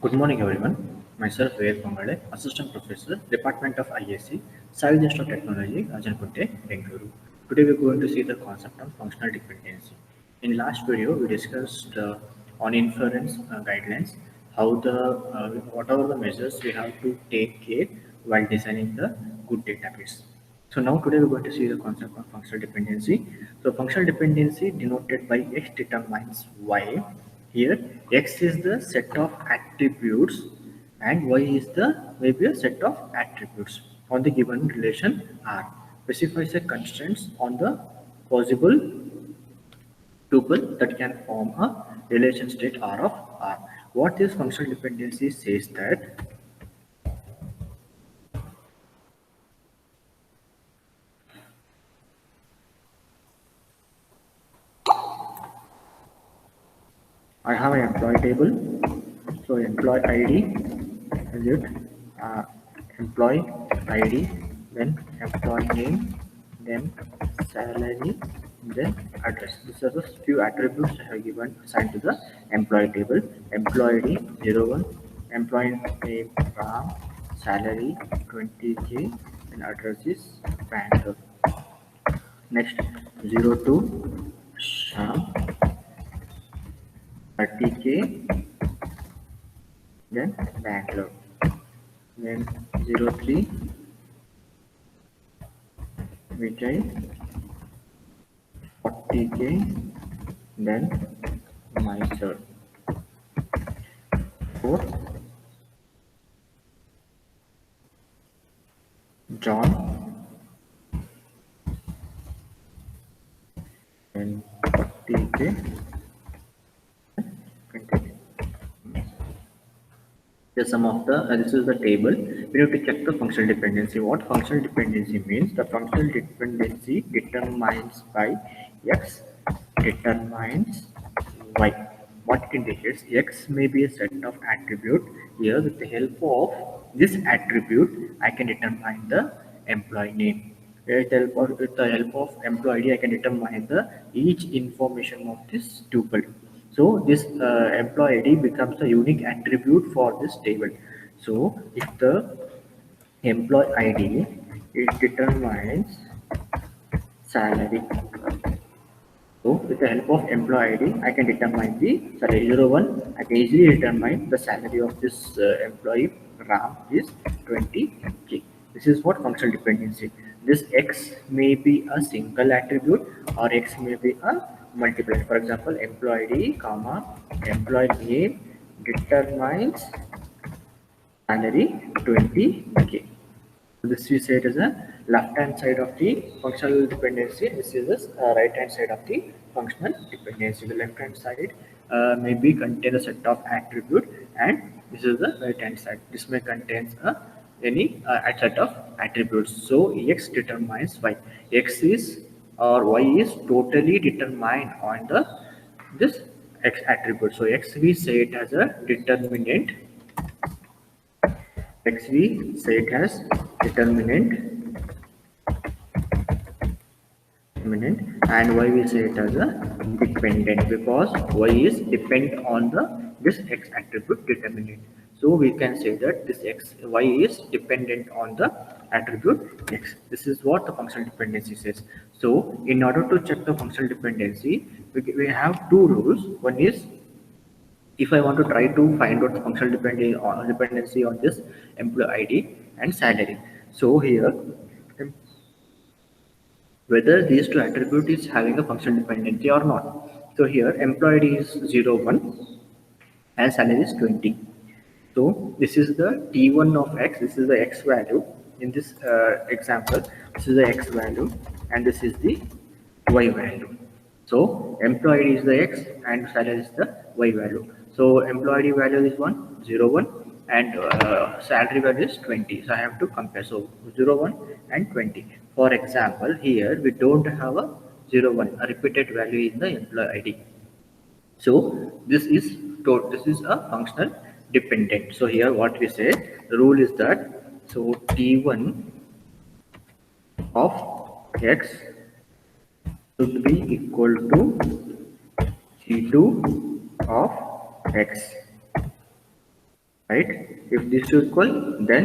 Good morning, everyone. Myself, Vivek Pangale, Assistant Professor, Department of ISC, Science of Technology, Ajankunte, Bengaluru. Today, we're going to see the concept of functional dependency. In last video, we discussed on inference guidelines, how what are the measures we have to take care while designing the good database. So now today we're going to see the concept of functional dependency. So functional dependency denoted by X determines Y. Here X is the set of attributes and Y is the maybe a set of attributes on the given relation R. Specifies a constraints on the possible tuple that can form a relation state R of R. What this functional dependency says that I have an employee table. So employee ID is it uh, employee ID, then employee name, then salary, then address. These are the few attributes I have given assigned to the employee table. Employee ID 01, employee name Ram, salary 20K, and address is Bangalore. Next 02 Sham 30K, then Bangalore. Then 03 Vijay 40K, then Mysore. 4 John, then 40K, 20K. Here's some of the this is the table. We need to check the functional dependency. What functional dependency means? The functional dependency determines by X determines Y. What it indicates, X may be a set of attribute. Here, with the help of this attribute, I can determine the employee name. With the help of employee ID, I can determine the each information of this tuple. So this employee ID becomes a unique attribute for this table. So if the employee ID, it determines salary. So with the help of employee ID, I can determine the salary 01. I can easily determine the salary of this employee Ram is 20K. This is what functional dependency. This X may be a single attribute or X may be a multiple. For example, employee ID, comma, employee name determines salary 20K. So this we say it is a left hand side of the functional dependency. This is the right hand side of the functional dependency. The left hand side may be contain a set of attribute, and this is the right hand side. This may contains any a set of attributes. So X determines Y. X is or Y is totally determined on the this X attribute. So X we say it as a determinant. X we say it as determinant, and Y we say it as a dependent because Y is depend on the this X attribute determinant. So we can say that this Y is dependent on the attribute X. This is what the functional dependency says. So in order to check the functional dependency, we have two rules. One is, if I want to try to find out the functional dependency on this employee ID and salary. So here, whether these two attributes is having a functional dependency or not. So here employee ID is 01 and salary is 20. So this is the T1 of X, this is the X value. In this example, this is the X value and this is the Y value. So employee ID is the X and salary is the Y value. So employee ID value is 01 and salary value is 20. So I have to compare. So 01 and 20. For example, here we don't have a 01, a repeated value in the employee ID. So this is a functional dependent. So here what we say, the rule is that so T1 of X should be equal to T2 of X. right? If this is equal, then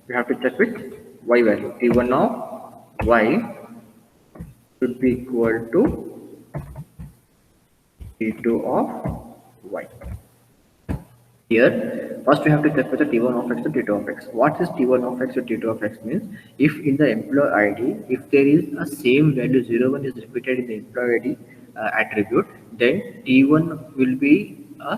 we have to check with y value. T1 of y should be equal to T2 of y. Here, first we have to check whether T1 of x to T2 of x. What is T1 of x to T2 of x means? If in the employee ID, if there is a same value 01 is repeated in the employee ID attribute, then T1 will be a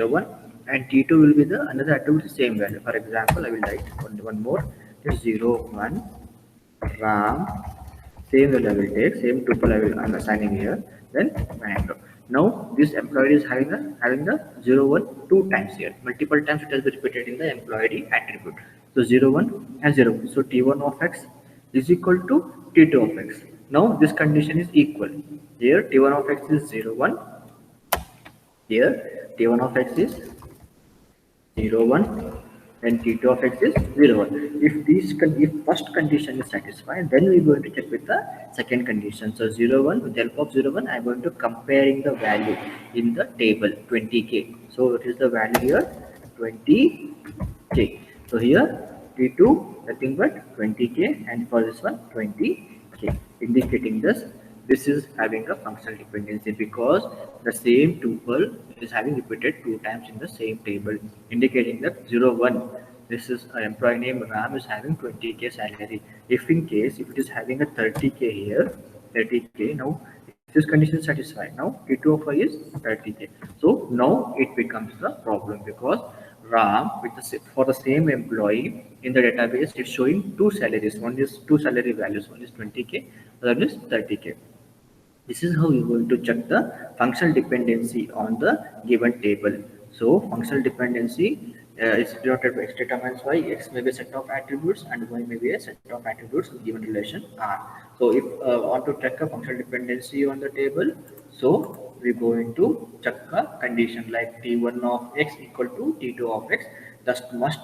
01 and T2 will be the another attribute same value. For example, I will write one more. This 01 RAM, same value I will take, same tuple I'm assigning here, then Bangalore. Now this employee is having the 01 two times here. Multiple times it has been repeated in the employee attribute. So 01 and 01. So T1 of x is equal to T2 of x. Now this condition is equal. Here T1 of x is 01. Here T1 of x is 01 and T2 of x is 01. If first condition is satisfied, then we're going to check with the second condition. So 01, with the help of 01, I'm going to comparing the value in the table 20k. So it is the value here 20k. So here T2 nothing but 20k and for this one 20k, indicating this is having a functional dependency because the same tuple is having repeated two times in the same table, indicating that 01. This is an employee name Ram is having 20k salary. If in case if it is having a 30k here, 30k now. If this condition is satisfied, now T2 of I is 30k. So now it becomes the problem because Ram with for the same employee in the database it's showing two salaries. One is two salary values. One is 20k, other is 30k. This is how you're going to check the functional dependency on the given table. So functional dependency is denoted by x determines y. X may be a set of attributes and y may be a set of attributes in given relation R. So if want to check a functional dependency on the table, so we're going to check a condition like T1 of x equal to T2 of x. That must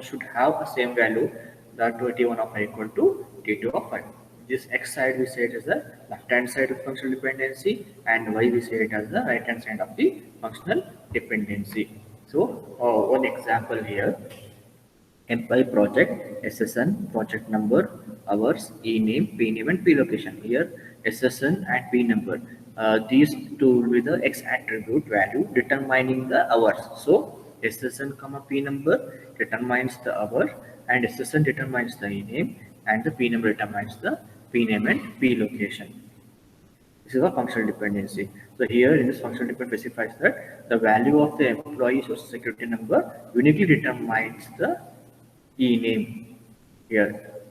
should have a same value that T1 of y equal to T2 of y. This x side we say it as the left hand side of functional dependency and y we say it as the right hand side of the functional dependency. So one example here, employee project, SSN, project number, hours, e-name, p-name and p-location. Here SSN and p-number. These two will be the x attribute value determining the hours. So SSN comma p-number determines the hour and SSN determines the e-name and the p-number determines the p-name and p-location. This is a functional dependency. So here in this functional dependency specifies that the value of the employee social security number uniquely determines the e-name. Here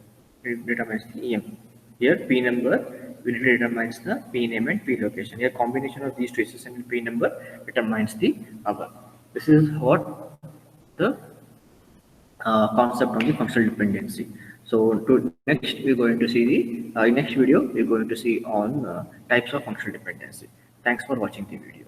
it determines the EM. Here P number uniquely determines the P name and P location. Here combination of these two SSN and P number determines the hour. This is what the concept on the functional dependency. So to next we're going to see the in next video we're going to see on types of functional dependency. Thanks for watching the video.